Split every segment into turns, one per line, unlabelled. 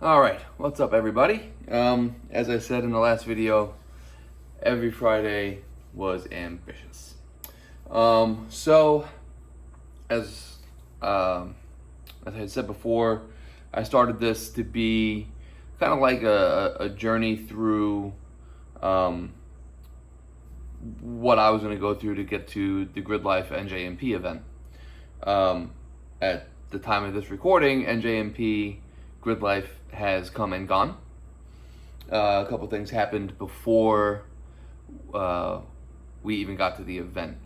All right, what's up, everybody? As I said in the last video, every Friday was ambitious. So as I had said before, I started this to be kind of like a journey through what I was going to go through to get to the GridLife NJMP event. At the time of this recording, NJMP GridLife has come and gone. A couple things happened before we even got to the event.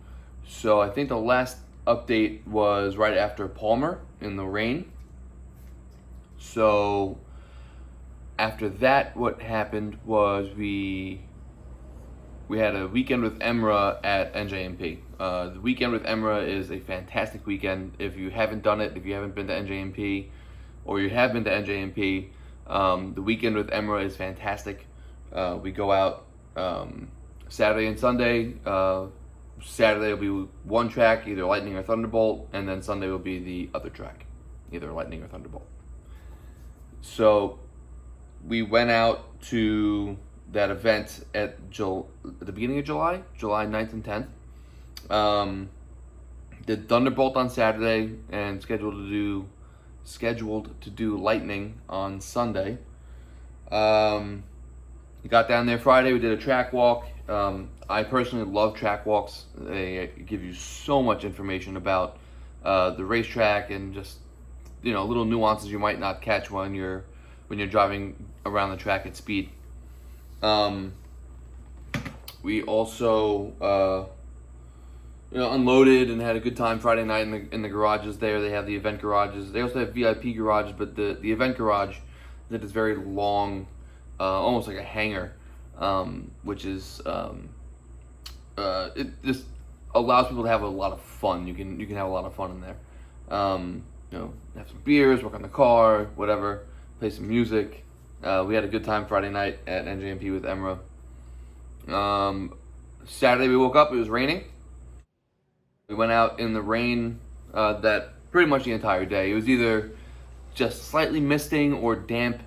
So I think the last update was right after Palmer in the rain. So after that, what happened was we had a weekend with EMRA at NJMP. The weekend with EMRA is a fantastic weekend. If you haven't done it, if you haven't been to NJMP, or you have been to NJMP, the weekend with EMRA is fantastic. We go out Saturday and Sunday. Saturday will be one track, either Lightning or Thunderbolt, and then Sunday will be the other track, either Lightning or Thunderbolt. So we went out to that event at the beginning of July 9th and 10th. Did Thunderbolt on Saturday and scheduled to do Lightning on Sunday. We got down there Friday. We did a track walk. I personally love track walks. They give you so much information about the racetrack and just little nuances you might not catch when you're driving around the track at speed. We also unloaded and had a good time Friday night in the garages there. They have the event garages. They also have VIP garages, but the event garage that is very long, almost like a hangar, which is it just allows people to have a lot of fun. You can have a lot of fun in there. Have some beers, work on the car, whatever, play some music. We had a good time Friday night at NJMP with EMRA. Saturday we woke up, it was raining. We went out in the rain that pretty much the entire day. It was either just slightly misting or damp.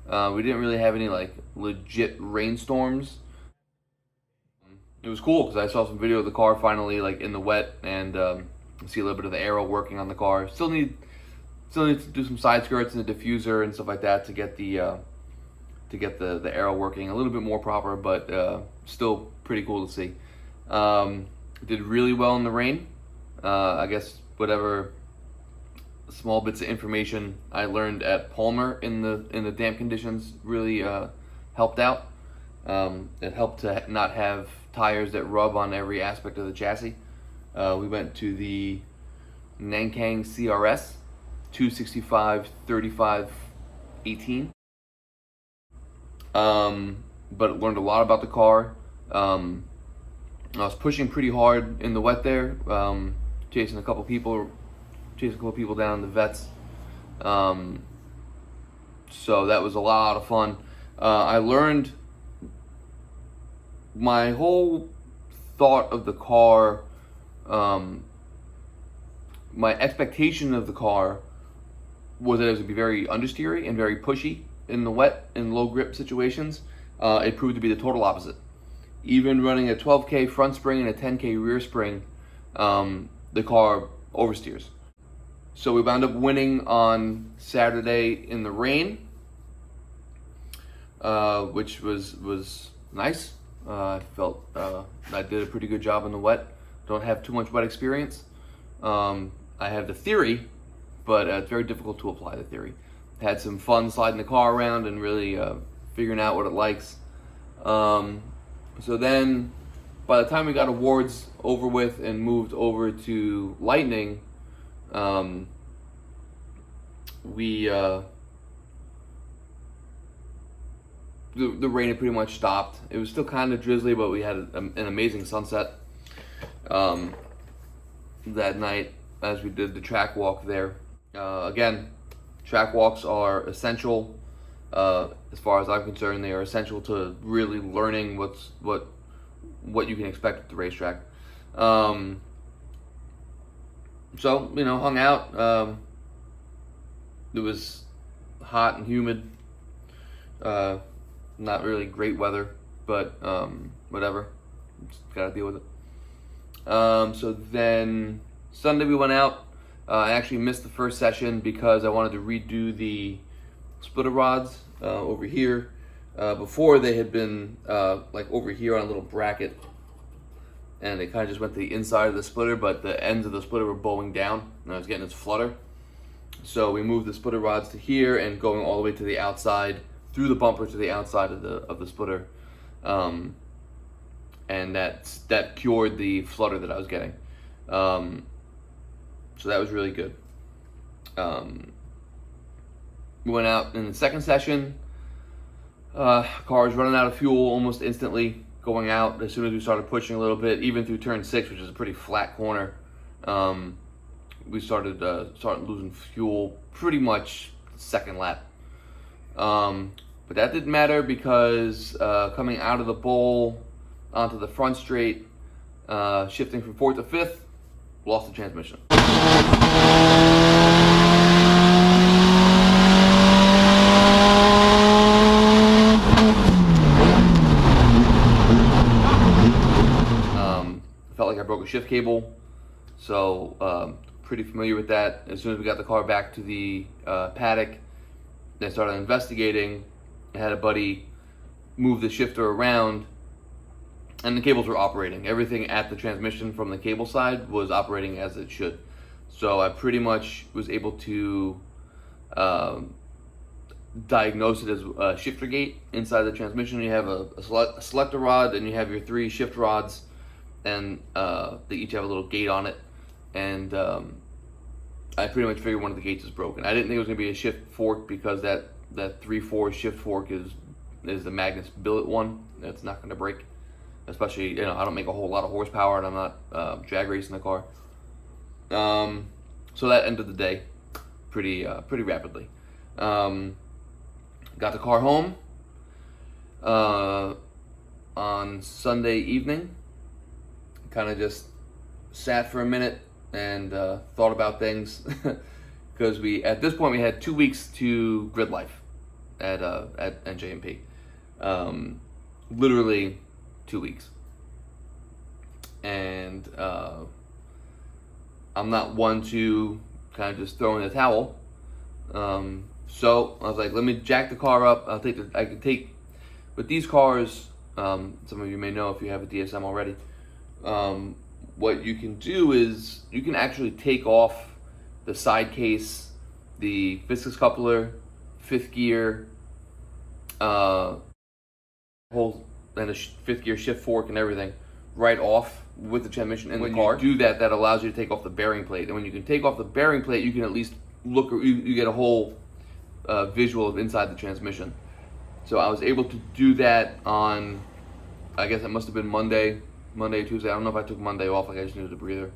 We didn't really have any legit rainstorms. It was cool because I saw some video of the car finally in the wet and see a little bit of the aero working on the car. Still need to do some side skirts and a diffuser and stuff like that to get the aero working a little bit more proper, but still pretty cool to see. Did really well in the rain. I guess whatever small bits of information I learned at Palmer in the damp conditions really helped out. It helped to not have tires that rub on every aspect of the chassis. We went to the Nankang CRS 265 35 18. But learned a lot about the car. I was pushing pretty hard in the wet there, chasing a couple people down the vets. So that was a lot of fun. I learned my whole thought of the car. My expectation of the car was that it was going to be very understeery and very pushy in the wet and low grip situations. It proved to be the total opposite. Even running a 12K front spring and a 10K rear spring, the car oversteers. So we wound up winning on Saturday in the rain, which was nice. I felt I did a pretty good job in the wet. Don't have too much wet experience. I have the theory, but it's very difficult to apply the theory. Had some fun sliding the car around and really figuring out what it likes. So then, by the time we got awards over with and moved over to Lightning, the rain had pretty much stopped. It was still kind of drizzly, but we had an amazing sunset that night as we did the track walk there. Again, track walks are essential. As far as I'm concerned, they are essential to really learning what you can expect at the racetrack. So hung out. It was hot and humid Not really great weather, but whatever. Just gotta deal with it. So then Sunday we went out. I actually missed the first session because I wanted to redo the splitter rods over here. Before they had been like over here on a little bracket, and they kind of just went to the inside of the splitter, but the ends of the splitter were bowing down, and I was getting this flutter. So we moved the splitter rods to here and going all the way to the outside, through the bumper to the outside of the splitter, and that cured the flutter that I was getting. So that was really good. We went out in the second session. Car was running out of fuel almost instantly going out as soon as we started pushing a little bit, even through turn 6, which is a pretty flat corner. We started losing fuel pretty much second lap. But that didn't matter because coming out of the bowl onto the front straight, shifting from 4th to 5th, lost the transmission. Felt like I broke a shift cable, so pretty familiar with that. As soon as we got the car back to the paddock, they started investigating. I had a buddy move the shifter around, and the cables were operating. Everything at the transmission from the cable side was operating as it should. So I pretty much was able to diagnose it as a shifter gate inside the transmission. You have a selector rod, and you have your 3 shift rods, and they each have a little gate on it. And I pretty much figured one of the gates is broken. I didn't think it was going to be a shift fork because that 3/4 shift fork is the Magnus billet one. That's not going to break. Especially, I don't make a whole lot of horsepower, and I'm not drag racing the car. So that ended the day pretty rapidly. Got the car home on Sunday evening. Kind of just sat for a minute and thought about things because at this point we had 2 weeks to GridLife at NJMP. Literally 2 weeks. And I'm not one to kind of just throw in the towel. So I was like, let me jack the car up. I can take with these cars. Some of you may know if you have a DSM already. What you can do is you can actually take off the side case, the viscous coupler, 5th gear, whole and a 5th gear shift fork and everything right off with the transmission in the car. When you do that, that allows you to take off the bearing plate. And when you can take off the bearing plate, you can at least look, you get a whole visual of inside the transmission. So I was able to do that on, I guess it must have been Monday, Tuesday. I don't know if I took Monday off, like I just needed a breather.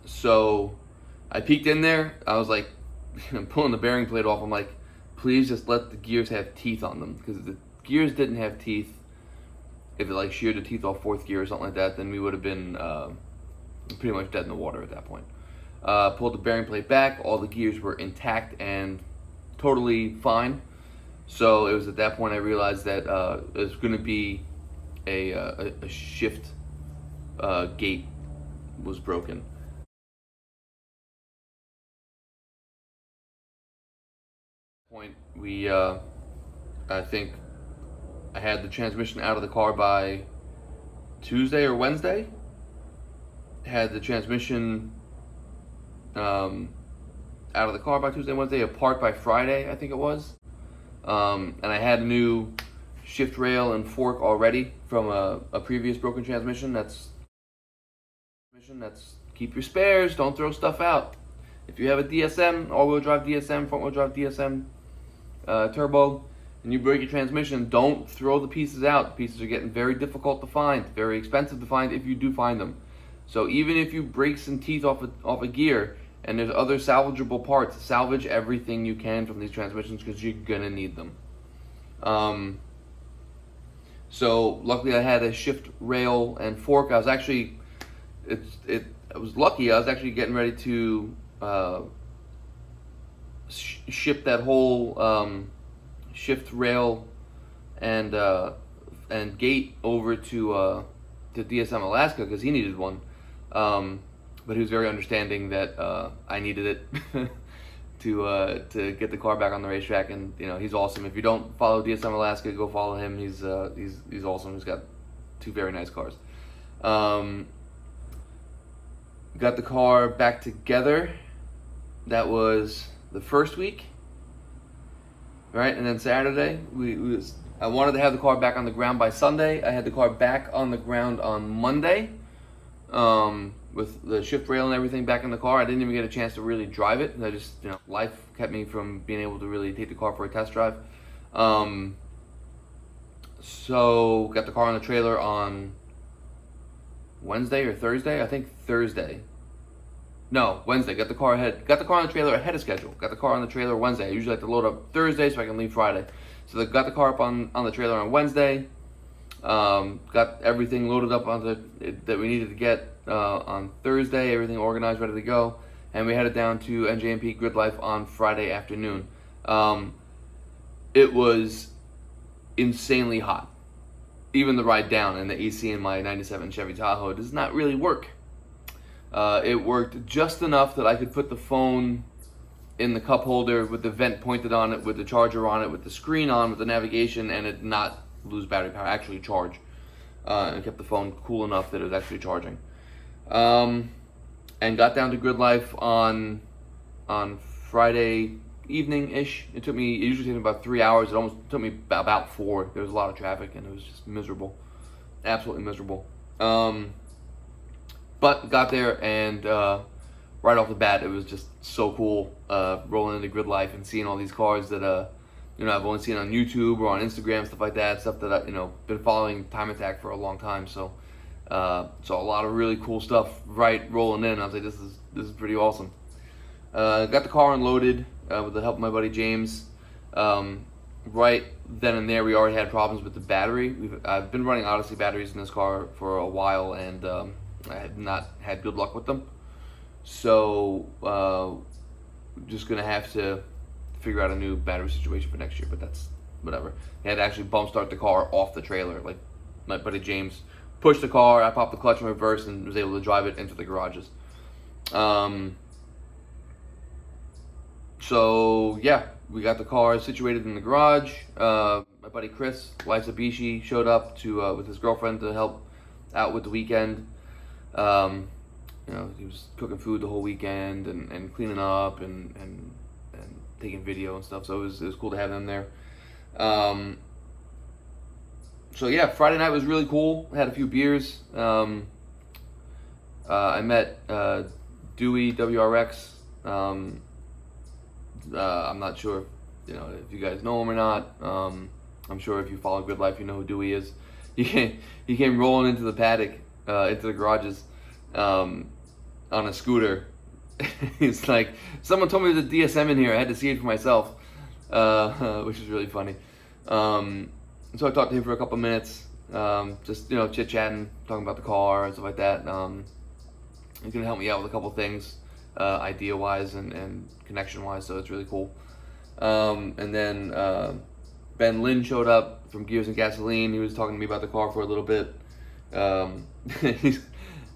So I peeked in there. I was like, pulling the bearing plate off. I'm like, please just let the gears have teeth on them, because if the gears didn't have teeth, if it like sheared the teeth off 4th gear or something like that, then we would have been pretty much dead in the water at that point. Pulled the bearing plate back. All the gears were intact and totally fine. So it was at that point I realized that it was going to be a shift gate was broken. Point we I think I had the transmission out of the car by Tuesday or Wednesday. Had the transmission out of the car by Tuesday, Wednesday, apart by Friday, I think it was. And I had a new shift rail and fork already from a previous broken transmission. That's keep your spares, don't throw stuff out. If you have a DSM, all-wheel drive DSM, front-wheel drive DSM turbo, and you break your transmission, don't throw the pieces out. The pieces are getting very difficult to find, very expensive to find if you do find them. So even if you break some teeth off a gear and there's other salvageable parts, salvage everything you can from these transmissions because you're gonna need them. So luckily I had a shift rail and fork. I was actually, I was lucky. I was actually getting ready to shipped that whole shift rail and gate over to DSM Alaska because he needed one. But he was very understanding that I needed it to get the car back on the racetrack, and he's awesome. If you don't follow DSM Alaska, go follow him. He's awesome. He's got two very nice cars. Got the car back together. That was the first week, right? And then Saturday, I wanted to have the car back on the ground by Sunday. I had the car back on the ground on Monday, with the shift rail and everything back in the car. I didn't even get a chance to really drive it. I just, life kept me from being able to really take the car for a test drive. So got the car on the trailer on Wednesday or Thursday. I think Thursday. No, Wednesday. Got the car on the trailer ahead of schedule. Got the car on the trailer Wednesday. I usually like to load up Thursday so I can leave Friday. So got the car up on the trailer on Wednesday. Got everything loaded up that we needed to get on Thursday. Everything organized, ready to go, and we headed down to NJMP GridLife on Friday afternoon. It was insanely hot. Even the ride down and the AC in my 97 Chevy Tahoe does not really work. It worked just enough that I could put the phone in the cup holder with the vent pointed on it, with the charger on it, with the screen on, with the navigation, and it not lose battery power, actually charge. And kept the phone cool enough that it was actually charging. And got down to GridLife on Friday evening-ish. It usually takes me about 3 hours. It almost took me about 4. There was a lot of traffic and it was just miserable. Absolutely miserable. But got there and right off the bat, it was just so cool rolling into GridLife and seeing all these cars that I've only seen on YouTube or on Instagram, stuff like that, stuff that I've been following Time Attack for a long time. So saw a lot of really cool stuff rolling in. I was like, this is pretty awesome. Got the car unloaded with the help of my buddy James. Right then and there, we already had problems with the battery. I've been running Odyssey batteries in this car for a while, and I had not had good luck with them. So just gonna have to figure out a new battery situation for next year, but that's whatever. I had to actually bump start the car off the trailer. Like my buddy James pushed the car, I popped the clutch in reverse and was able to drive it into the garages. So yeah, we got the car situated in the garage. My buddy Chris, Life's Abishi, showed up to with his girlfriend to help out with the weekend. He was cooking food the whole weekend and cleaning up and taking video and stuff. So it was cool to have them there. So yeah, Friday night was really cool. I had a few beers. I met Dewey WRX. I'm not sure, if you guys know him or not. I'm sure if you follow GridLife, you know who Dewey is. He came rolling into the paddock, into the garages, on a scooter. He's like, someone told me there's a DSM in here. I had to see it for myself, which is really funny. So I talked to him for a couple minutes, just chit-chatting, talking about the car and stuff like that. He's gonna help me out with a couple things, idea-wise and connection-wise. So it's really cool. And then Ben Lynn showed up from Gears and Gasoline. He was talking to me about the car for a little bit.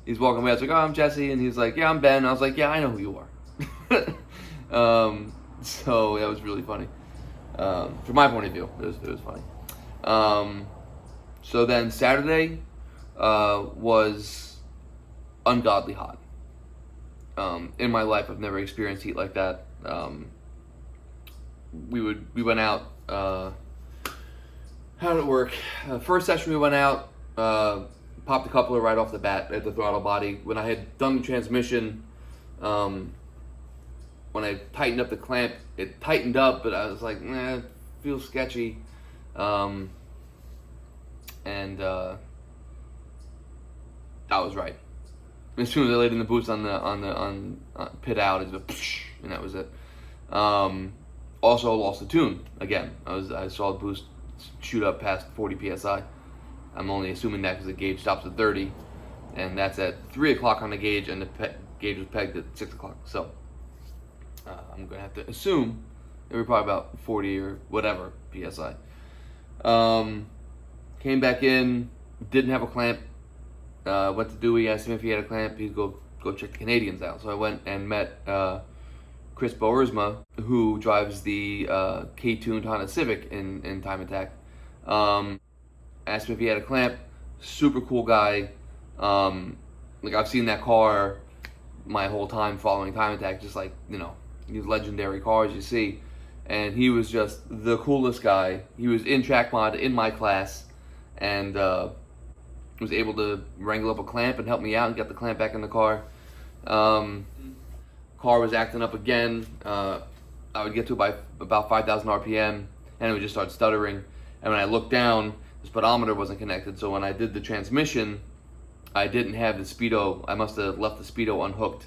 He's walking away. I was like, "Oh, I'm Jesse," and he's like, "Yeah, I'm Ben." I was like, "Yeah, I know who you are." So that was really funny. From my point of view, it was funny. So then Saturday was ungodly hot. In my life, I've never experienced heat like that. We went out. How did it work? First session we went out. Popped the coupler right off the bat at the throttle body. When I had done the transmission, when I tightened up the clamp, it tightened up, but I was like, nah, it feels sketchy. And I was right. As soon as I laid in the boost on pit out, it was and that was it. Also lost the tune again. I saw the boost shoot up past 40 psi. I'm only assuming that because the gauge stops at 30, and that's at 3 o'clock on the gauge, and the gauge was pegged at 6 o'clock. So I'm gonna have to assume they were probably about 40 or whatever psi. Came back in, didn't have a clamp. Went to Dewey, asked him if he had a clamp. He'd go check the Canadians out. So I went and met Chris Boersma, who drives the K-tuned Honda Civic in Time Attack. Asked him if he had a clamp. Super cool guy. Like, I've seen that car my whole time following Time Attack, just like, you know, these legendary cars you see. And he was just the coolest guy. He was in track mod in my class, and was able to wrangle up a clamp and help me out and get the clamp back in the car. Car was acting up again. I would get to it by about 5,000 RPM, and it would just start stuttering. And when I looked down, the speedometer wasn't connected. So when I did the transmission, I didn't have the speedo. I must have left the speedo unhooked,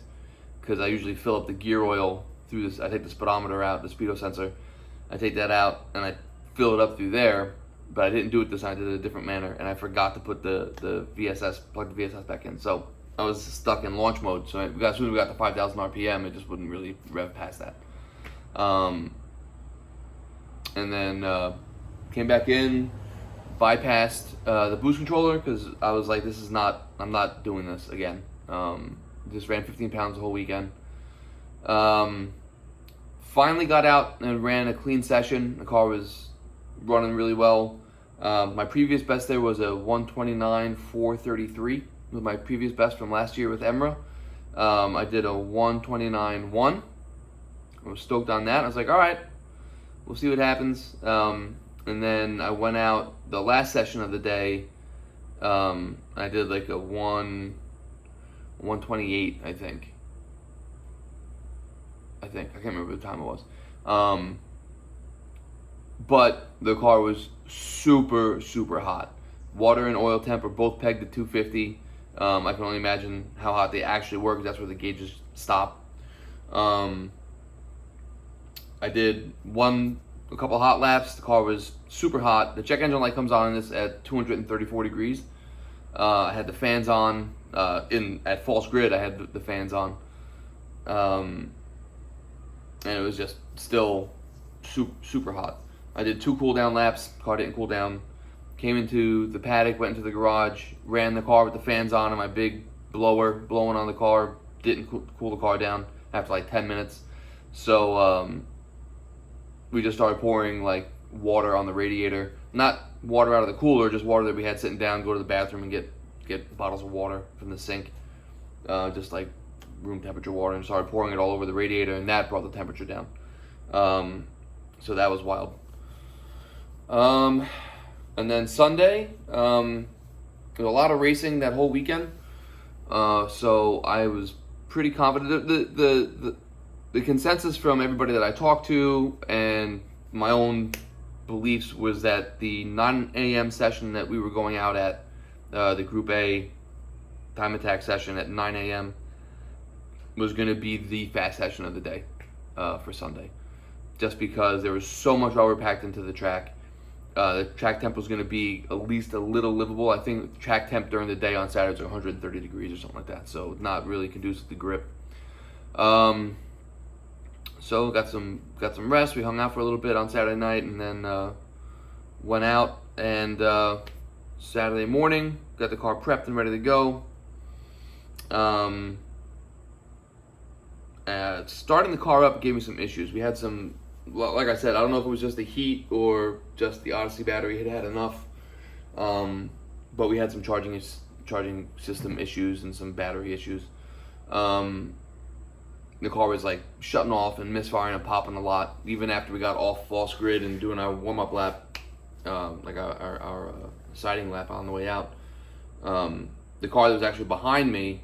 because I usually fill up the gear oil through this. I take the speedometer out, the speedo sensor. I take that out and I fill it up through there. But I didn't do it this time. I did it a different manner, and I forgot to put the VSS, plug the VSS back in. So I was stuck in launch mode. So as soon as we got to 5,000 RPM, it just wouldn't really rev past that. And then came back in, bypassed the boost controller, because I was like, I'm not doing this again. Just ran 15 pounds the whole weekend. Finally got out and ran a clean session. The car was running really well. My previous best there was a 129.433. Was my previous best from last year with EMRA. I did a 129.1. I was stoked on that. I was like, all right, we'll see what happens. And then I went out the last session of the day. I did like a 128, I think. I can't remember the time it was. But the car was super, super hot. Water and oil temp are both pegged at 250. I can only imagine how hot they actually were, because that's where the gauges stop. I did a couple hot laps. The car was super hot. The check engine light comes on in this at 234 degrees. I had the fans on. At false grid, I had the fans on. And it was just still super hot. I did 2 cool down laps. Car didn't cool down. Came into the paddock, went into the garage, ran the car with the fans on and my big blower blowing on the car. Didn't cool the car down after like 10 minutes. So we just started pouring like water on the radiator. Not water out of the cooler, just water that we had sitting down, go to the bathroom and get bottles of water from the sink. Just like room temperature water, and started pouring it all over the radiator, and that brought the temperature down. So that was wild. And then Sunday, there was a lot of racing that whole weekend. So I was pretty confident. The consensus from everybody that I talked to and my own beliefs was that the 9 a.m. session that we were going out at, the Group A Time Attack session at 9 a.m. was going to be the fast session of the day for Sunday. Just because there was so much rubber packed into the track. The track temp was going to be at least a little livable. I think track temp during the day on Saturdays are 130 degrees or something like that. So not really conducive to grip. So got some rest. We hung out for a little bit on Saturday night, and then went out, and Saturday morning got the car prepped and ready to go. Starting the car up gave me some issues. We had some, well, like I said, I don't know if it was just the heat or just the Odyssey battery had enough, but we had some charging system issues and some battery issues. The car was like shutting off and misfiring and popping a lot, even after we got off false grid and doing our warm-up lap, like our siding lap on the way out. The car that was actually behind me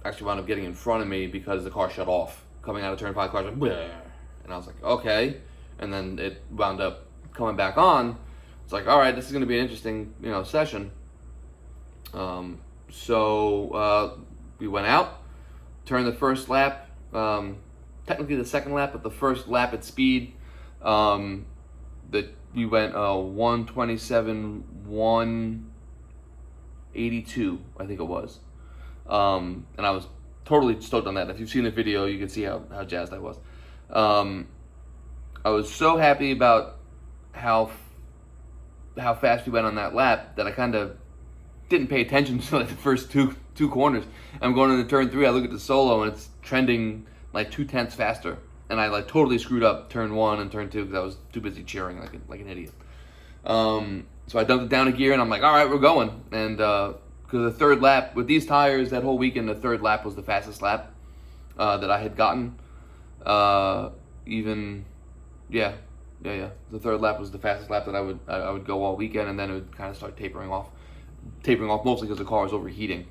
actually wound up getting in front of me because the car shut off. Coming out of turn 5, car was like, bleh. And I was like, okay. And then it wound up coming back on. It's like, all right, this is going to be an interesting, session. So we went out, turned the first lap, technically the second lap, but the first lap at speed. We went 127, 182, I think it was. And I was totally stoked on that. If you've seen the video, you can see how jazzed I was. I was so happy about how fast we went on that lap that I kind of didn't pay attention to like the first two corners. I'm going into turn 3. I look at the solo and it's trending like 0.2 faster, and I like totally screwed up turn 1 and turn 2 because I was too busy cheering like an idiot. So I dumped it down a gear and I'm like, all right, we're going. And because the third lap with these tires that whole weekend, the third lap was the fastest lap that I had gotten. The third lap was the fastest lap that I would go all weekend, and then it would kind of start tapering off mostly because the car was overheating,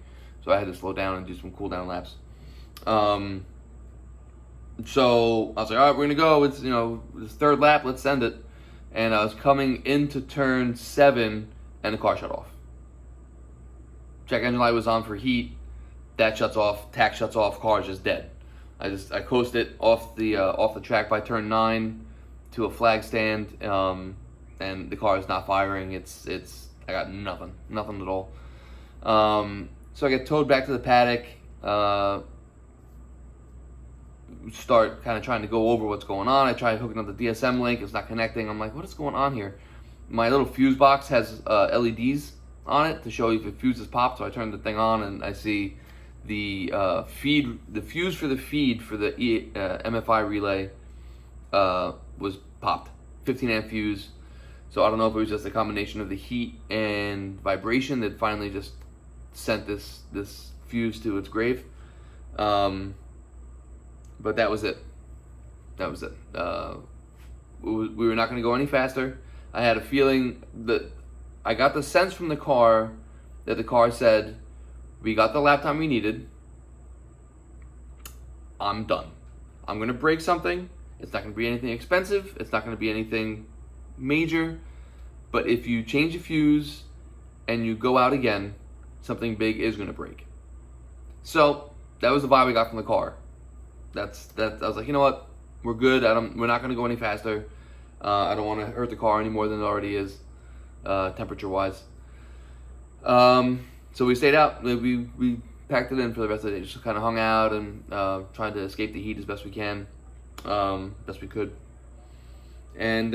so I had to slow down and do some cool down laps. So I was like, all right, we're gonna go. It's this third lap, let's send it. And I was coming into turn 7, and the car shut off. Check engine light was on for heat. That shuts off. Tach shuts off. Car is just dead. I coasted off the track by turn 9 to a flag stand, and the car is not firing. I got nothing at all. So I get towed back to the paddock. Start kind of trying to go over what's going on. I try hooking up the DSM link. It's not connecting. I'm like, what is going on here? My little fuse box has LEDs on it to show you if the fuse is popped. So I turn the thing on and I see the fuse for the feed for the MFI relay was popped. 15 amp fuse. So I don't know if it was just a combination of the heat and vibration that finally just sent this fuse to its grave. But that was it. We were not going to go any faster. I had a feeling that I got the sense from the car that the car said, we got the lap time we needed. I'm done. I'm going to break something. It's not going to be anything expensive. It's not going to be anything major. But if you change a fuse and you go out again, something big is going to break. So that was the vibe we got from the car. I was like, you know what? We're good. We're not going to go any faster. I don't want to hurt the car any more than it already is, temperature-wise. So we stayed out. We packed it in for the rest of the day. Just kind of hung out and tried to escape the heat as best we best we could. And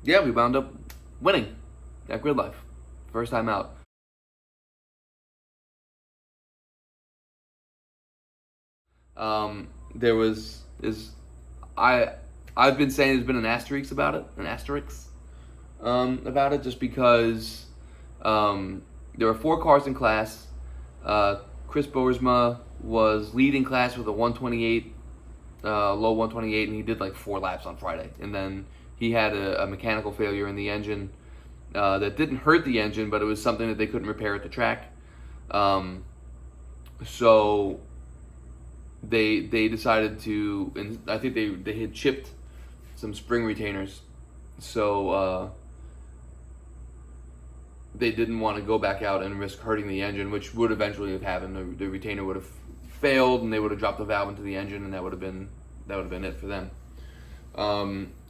we wound up winning at GridLife. First time out. I've been saying there's been an asterisk about it, just because there were 4 cars in class. Chris Boersma was leading class with a 128, low 128, and he did like 4 laps on Friday. And then he had a mechanical failure in the engine that didn't hurt the engine, but it was something that they couldn't repair at the track. So they decided to, and I think they had chipped some spring retainers, so they didn't want to go back out and risk hurting the engine, which would eventually have happened. The retainer would have failed, and they would have dropped the valve into the engine, and that would have been it for them.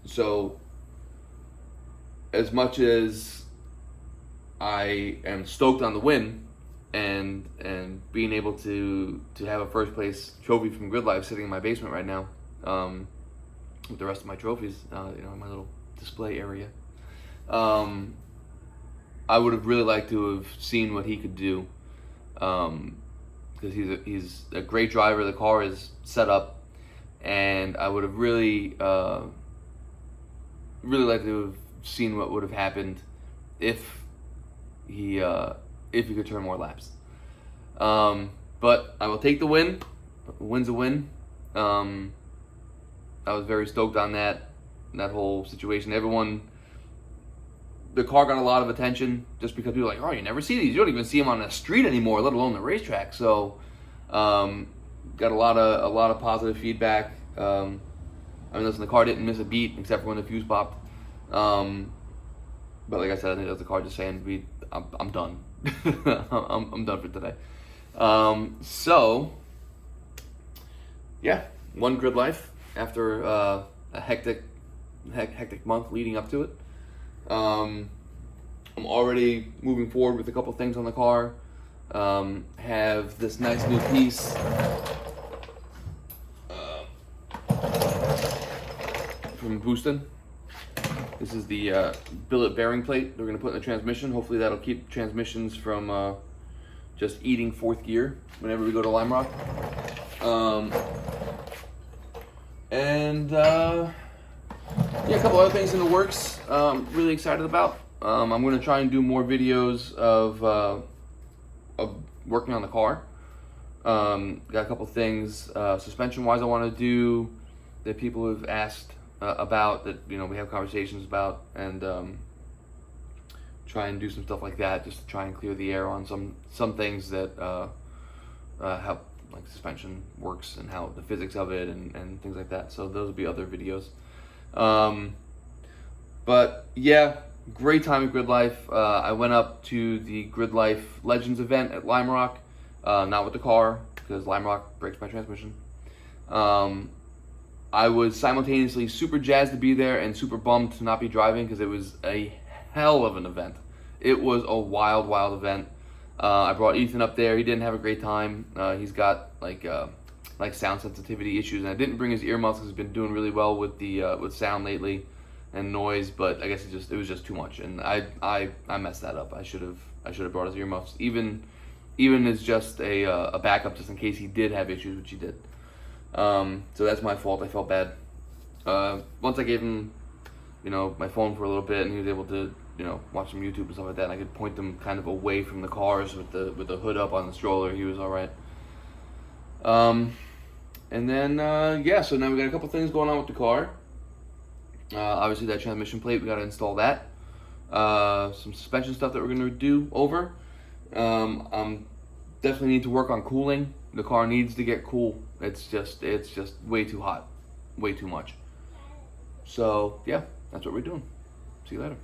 So as much as I am stoked on the win and being able to have a first place trophy from GridLife sitting in my basement right now, with the rest of my trophies, in my little display area, I would have really liked to have seen what he could do, because he's a great driver. The car is set up, and I would have really liked to have seen what would have happened if he could turn more laps. But I will take the win. A win's a win. I was very stoked on that whole situation. The car got a lot of attention just because people were like, oh, you never see these. You don't even see them on the street anymore, let alone the racetrack. So got a lot of positive feedback. Listen, the car didn't miss a beat except for when the fuse popped. But like I said, I think that was the car just saying, I'm done. I'm done for today. Won GridLife after a hectic month leading up to it. I'm already moving forward with a couple things on the car. Have this nice new piece from Booston. This is the billet bearing plate they're going to put in the transmission. Hopefully that'll keep transmissions from just eating fourth gear whenever we go to Lime Rock. Yeah, a couple other things in the works. Really excited about. I'm going to try and do more videos of working on the car. Got a couple things suspension-wise I want to do that people have asked about, that we have conversations about, and try and do some stuff like that, just to try and clear the air on some things that how like suspension works and how the physics of it and things like that. So those will be other videos. But yeah, great time at GridLife. I went up to the GridLife Legends event at Lime Rock, not with the car because Lime Rock breaks my transmission. I was simultaneously super jazzed to be there and super bummed to not be driving because it was a hell of an event. It was a wild, wild event. I brought Ethan up there. He didn't have a great time. He's got like sound sensitivity issues, and I didn't bring his earmuffs because he's been doing really well with the with sound lately and noise. But I guess it was just too much, and I messed that up. I should have brought his earmuffs, even as just a backup, just in case he did have issues, which he did. So that's my fault. I felt bad. Once I gave him, my phone for a little bit, and he was able to, watch some YouTube and stuff like that, and I could point them kind of away from the cars with the hood up on the stroller. He was all right. And then yeah, so now we got a couple things going on with the car. Obviously that transmission plate, we got to install that. Some suspension stuff that we're going to do over. Definitely need to work on cooling. The car needs to get cool. It's just way too hot, way too much. So yeah, that's what we're doing. See you later.